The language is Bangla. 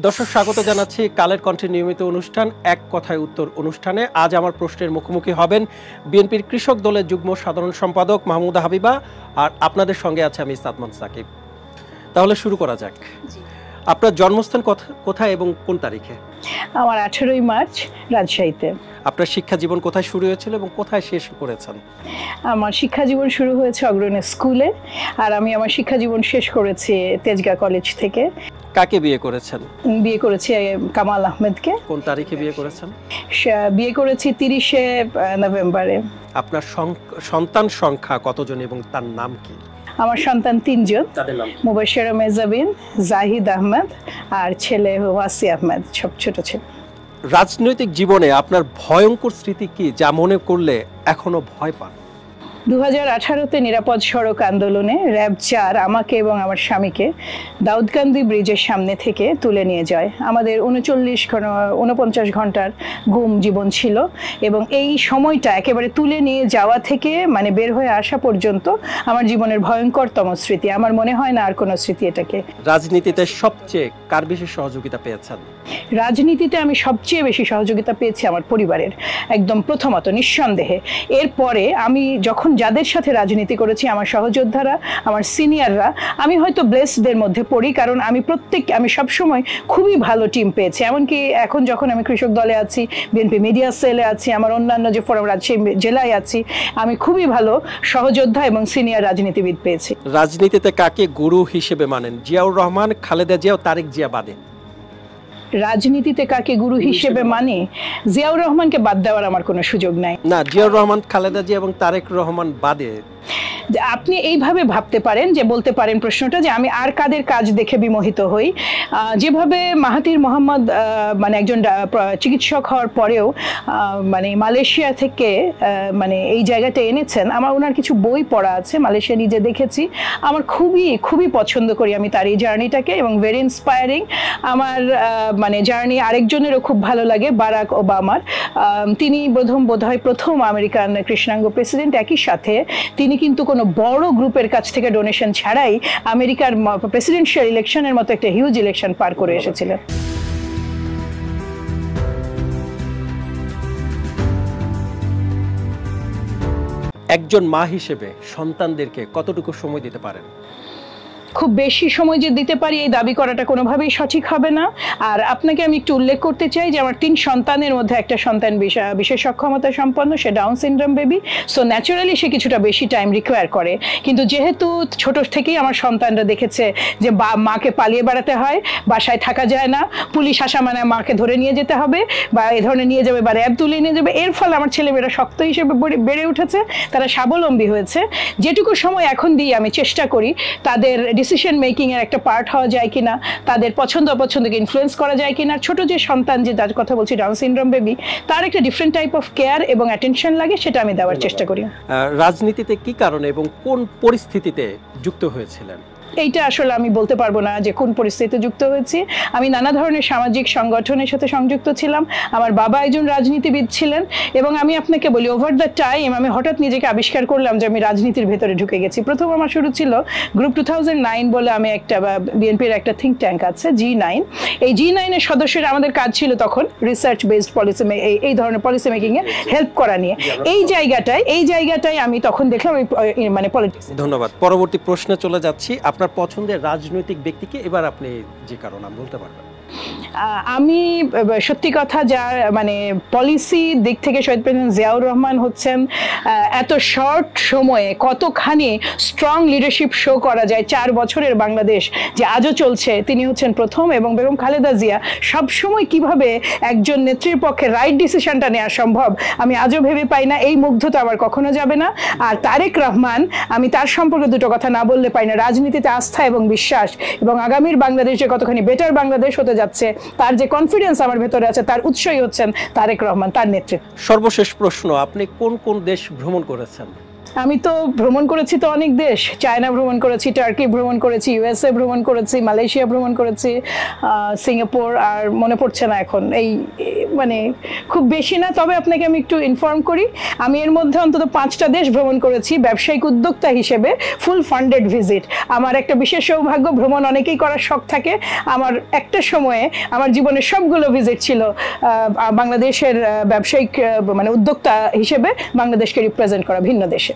দর্শক স্বাগত জানাচ্ছি কালের কণ্ঠে নিয়মিত অনুষ্ঠান এক কথায় উত্তর অনুষ্ঠানে। আজ আমার প্রশ্নের মুখোমুখি হবেন বিএনপির কৃষক দলের যুগ্ম সাধারণ সম্পাদক মাহমুদা হাবিবা, আর আপনাদের সঙ্গে আছে আমি সাদমান সাকিব। তাহলে শুরু করা যাক। আপনার জন্মস্থান কোথায় এবং কোন তারিখে? আমার 18ই মার্চ, রাজশাহীতে। আপনার শিক্ষা জীবন কোথায় শুরু হয়েছিল এবং কোথায় শেষ করেছেন? আমার শিক্ষা জীবন শুরু হয়েছে অগ্রণী স্কুলে, আর আমি আমার শিক্ষা জীবন শেষ করেছি তেজগাঁ কলেজ থেকে। কাকে বিয়ে করেছেন? বিয়ে করেছি কামাল আহমেদকে। কোন তারিখে বিয়ে করেছেন? বিয়ে করেছি 30শে নভেম্বরে। আপনার সন্তান সংখ্যা কতজন এবং তার নাম কি? আমার সন্তান 3 জন, মুবাশশিরা মেজাবিন, জাহিদ আহমেদ আর ছেলে ওয়াসি আহমেদ, সব ছোট ছেলে। রাজনৈতিক জীবনে আপনার ভয়ঙ্কর স্মৃতি কি, যা মনে করলে এখনো ভয় পান? 2018-তে নিরাপদ সড়ক আন্দোলনে র‍্যাব 4 আমাকে এবং আমার স্বামীকে দাউদকান্দি ব্রিজের সামনে থেকে তুলে নিয়ে যায়। আমাদের 49 ঘন্টার গুম জীবন ছিল, এবং এই সময়টা একেবারে তুলে নিয়ে যাওয়া থেকে মানে বের হয়ে আসা পর্যন্ত আমার জীবনের ভয়ঙ্করতম স্মৃতি। আমার মনে হয় না আর কোনো স্মৃতি এটাকে। রাজনীতিতে সবচেয়ে কার বেশি সহযোগিতা পেয়েছেন? রাজনীতিতে আমি সবচেয়ে বেশি সহযোগিতা পেয়েছি আমার পরিবারের, একদম প্রথমত নিঃসন্দেহে। এরপরে আমি যখন যাদের সাথে রাজনীতি করেছি, আমার সহযোদ্ধারা, আমার সিনিয়ররা, আমি হয়তো ব্লেসডদের মধ্যে পড়ি, কারণ আমি সবসময় খুবই ভালো টিম পেয়েছি। এমনকি এখন যখন আমি কৃষক দলে আছি, বিএনপি মিডিয়া সেলে আছি, আমার অন্যান্য যে ফোরাম রাজশাহী জেলায় আছি, আমি খুবই ভালো সহযোদ্ধা এবং সিনিয়র রাজনীতিবিদ পেয়েছি। রাজনীতিতে কাকে গুরু হিসেবে মানেন? জিয়াউর রহমান, খালেদা জিয়া ও তারেক জিয়া বাদে। রাজনীতিতে কাকে গুরু হিসেবে মানি? জিয়াউর রহমানকে বাদ দেওয়ার আমার কোনো সুযোগ নাই। না, জিয়াউর রহমান, খালেদা জিয়া এবং তারেক রহমান বাদে। আপনি এইভাবে ভাবতে পারেন, যে বলতে পারেন প্রশ্নটা, যে আমি আর কাদের কাজ দেখে বিমোহিত হই। যেভাবে মাহাথির মোহাম্মদ মানে একজন চিকিৎসক হওয়ার পরেও মানে মালয়েশিয়া থেকে মানে এই জায়গাটা এনেছেন, আমার ওনার কিছু বই পড়া আছে, মালয়েশিয়া নিজে দেখেছি, আমার খুবই পছন্দ করি আমি তার এই জার্নিটাকে, এবং ভেরি ইন্সপায়ারিং। আমার মানে জার্নি আরেকজনেরও খুব ভালো লাগে, বারাক ওবামার। তিনি বোধহয় প্রথম আমেরিকান কৃষ্ণাঙ্গ প্রেসিডেন্ট। একই সাথে তিনি কিন্তু কোনো বড় গ্রুপের কাছ থেকে ডোনেশন ছাড়াই আমেরিকার প্রেসিডেন্সিয়াল ইলেকশনের মতো একটা হিউজ ইলেকশন পার করে এসেছিলেন। একজন মা হিসেবে সন্তানদেরকে কতটুকু সময় দিতে পারেন? খুব বেশি সময় যে দিতে পারি এই দাবি করাটা কোনোভাবেই সঠিক হবে না। আর আপনাকে আমি একটু উল্লেখ করতে চাই যে আমার 3 সন্তানের মধ্যে একটা সন্তান বিশেষ সক্ষমতা সম্পন্ন, সে Down syndrome baby. So naturally সে কিছুটা বেশি টাইম রিকোয়ার করে, কিন্তু যেহেতু ছোট থেকেই আমার সন্তানরা দেখেছে যে মাকে পালিয়ে বেড়াতে হয়, বাসায় থাকা যায় না, পুলিশ আসা মানে মাকে ধরে নিয়ে যেতে হবে, বা এ ধরনের নিয়ে যাবে, বা র‍্যাব তুলে নিয়ে যাবে, এর ফলে আমার ছেলেমেয়েরা শক্ত হিসেবে বেড়ে উঠেছে, তারা স্বাবলম্বী হয়েছে। যেটুকু সময় এখন দিয়ে আমি চেষ্টা করি তাদের ডিসিশন মেকিং এর একটা পার্ট হওয়া যায় কিনা, তাদের পছন্দ অপছন্দকে ইনফ্লুয়েন্স করা যায় কিনা। ছোট যে সন্তান, যে যার কথা বলছি, ডাউন সিনড্রোম বেবি, তার একটা ডিফারেন্ট টাইপ অফ কেয়ার এবং অ্যাটেনশন লাগে, সেটা আমি দেওয়ার চেষ্টা করি। রাজনীতিতে কি কারণে এবং কোন পরিস্থিতিতে যুক্ত হয়েছিলেন? এইটা আসলে আমি বলতে পারবো না যে কোন পরিস্থিতিতে যুক্ত হয়েছি। আমি নানা ধরনের সামাজিক সংগঠনের সাথে সংযুক্ত ছিলাম। আমার বাবা একজন রাজনীতিবিদ ছিলেন, এবং আমি আপনাকে বলি, ওভার দ্য টাইম আমি হঠাৎ নিজেকে আবিষ্কার করলাম যে আমি রাজনীতির ভেতরে ঢুকে গেছি। প্রথম আমার শুরু ছিল গ্রুপ 2009 বলে, আমি একটা বিএনপির একটা থিঙ্ক ট্যাঙ্ক আছে G9। এই G9 এর সদস্যরা, আমাদের কাজ ছিল তখন রিসার্চ বেসড পলিসি, এই ধরনের পলিসি মেকিং এ হেল্প করা নিয়ে। এই জায়গাটাই আমি তখন দেখলাম মানে পলিটিক্স। ধন্যবাদ। পরবর্তী প্রশ্নে চলে যাচ্ছি। আপনার পছন্দের রাজনৈতিক ব্যক্তিকে এবার আপনি যে কারণ বলতে পারবেন? আমি সত্যি কথা, যা মানে পলিসি দিক থেকে শহীদ প্রেসিডেন্ট জিয়াউর রহমান হচ্ছেন এত শর্ট সময়ে কতখানি স্ট্রং লিডারশিপ শো করা যায়, 4 বছরের বাংলাদেশ যে আজও চলছে, তিনি হচ্ছেন প্রথম। এবং বেগম খালেদা জিয়া সবসময় কিভাবে একজন নেত্রীর পক্ষে রাইট ডিসিশনটা নেওয়া সম্ভব, আমি আজও ভেবে পাই না। এই মুগ্ধতা আমার কখনো যাবে না। আর তারেক রহমান, আমি তার সম্পর্কে দুটো কথা না বললে পাই না। রাজনীতিতে আস্থা এবং বিশ্বাস, এবং আগামীর বাংলাদেশ যে কতখানি বেটার বাংলাদেশ হতে যাচ্ছে, তার যে কনফিডেন্স আমার ভেতরে আছে, তার উৎসই হচ্ছেন তারেক রহমান, তার নেতৃত্ব। সর্বশেষ প্রশ্ন, আপনি কোন কোন দেশ ভ্রমণ করেছেন? আমি তো ভ্রমণ করেছি তো অনেক দেশ, চায়না ভ্রমণ করেছি, টার্কি ভ্রমণ করেছি, ইউএসএ ভ্রমণ করেছি, মালয়েশিয়া ভ্রমণ করেছি, সিঙ্গাপুর, আর মনে পড়ছে না এখন, এই মানে খুব বেশি না, তবে আপনাকে আমি একটু ইনফর্ম করি, আমি এর মধ্যে অন্তত 5টা দেশ ভ্রমণ করেছি ব্যবসায়িক উদ্যোক্তা হিসেবে, ফুল ফান্ডেড ভিজিট। আমার একটা বিশেষ সৌভাগ্য, ভ্রমণ অনেকেই করার শখ থাকে, আমার একটা সময়ে আমার জীবনের সবগুলো ভিজিট ছিল বাংলাদেশের ব্যবসায়িক মানে উদ্যোক্তা হিসেবে বাংলাদেশকে রিপ্রেজেন্ট করা ভিন্ন দেশে।